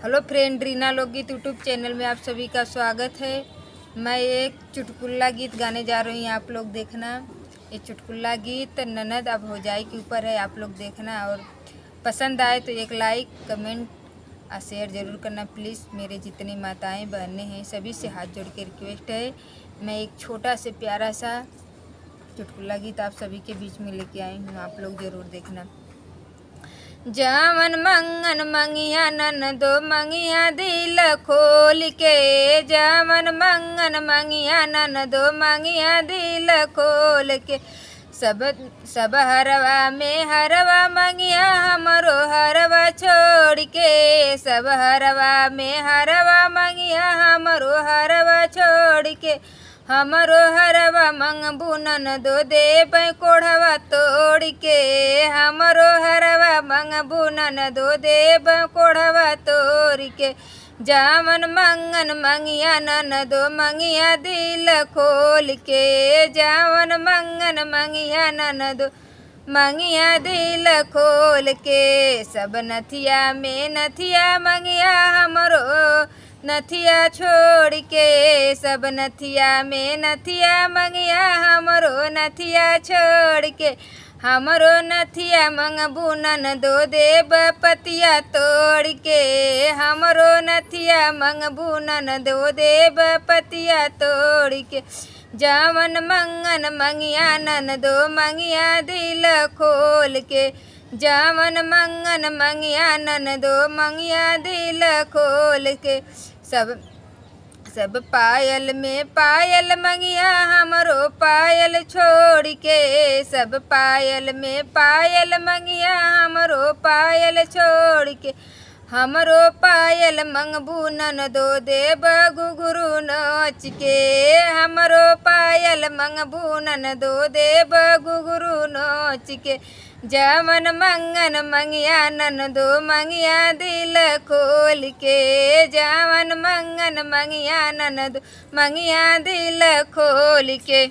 Hello friend, Reena लोकगीत YouTube channel में आप सभी का स्वागत है। मैं एक चुटकुला गीत गाने जा रही हूँ, आप लोग देखना। ये चुटकुला गीत ननद अब भौजाई के ऊपर है, आप लोग देखना। और पसंद आए तो एक लाइक कमेंट और शेयर ज़रूर करना प्लीज़। मेरे जितनी माताएं बहनें हैं सभी से हाथ जोड़ के रिक्वेस्ट है। मैं एक छोटा से प्यारा सा चुटकुला गीत आप सभी के बीच में लेके आई हूँ, आप लोग ज़रूर देखना। जावन मंगन मंगिया ननदो मंगिया दिल खोल के, जावन मंगन मंगिया ननदो मंगिया दिल खोल के। सब हरवा में हरवा मंगिया हमरो हरवा छोड़ के, सब हरवा में हरवा मंगिया हमरो हरवा छोड़ के। हमरो हरवा मंगबू ननदो देब कोढ़वा तोड़ के, हमरो हरवा मंगबू ननदो देब कोढ़वा तोड़ के। जावन मंगन मंगिया ननदो मंगिया दिल खोल के, जावन मंगन मंगिया ननदो मंगिया दिल खोल के। सब नथिया में नथिया मंगिया हमरो नथिया छोड़ के, सब नथिया में नथिया मंगिया हमरो नथिया छोड़ के। हमरो नथिया मंगबू ननदो देब पतिया तोड़ के, हमरो नथिया मंगबू ननदो देब पतिया तोड़ के। जावन मंगन मंगिया ननदो मंगिया दिल खोल के, जावन मंगन मंगिया ननदो मंगिया दिल खोल के। सब पायल में पायल मंगिया हमरो पायल छोड़ के, सब पायल में पायल मंगिया हमरो पायल छोड़ के। हमरो पायल मंगबू ननदो देब घुघरू नाच के, हमरो पायल मंगबू ननदो देब घुघरू नाच के। जावन मंगन मंगिया ननदो मंगिया दिल खोल के, जावन मंगन मंगिया ननदो मंगिया दिल खोल के।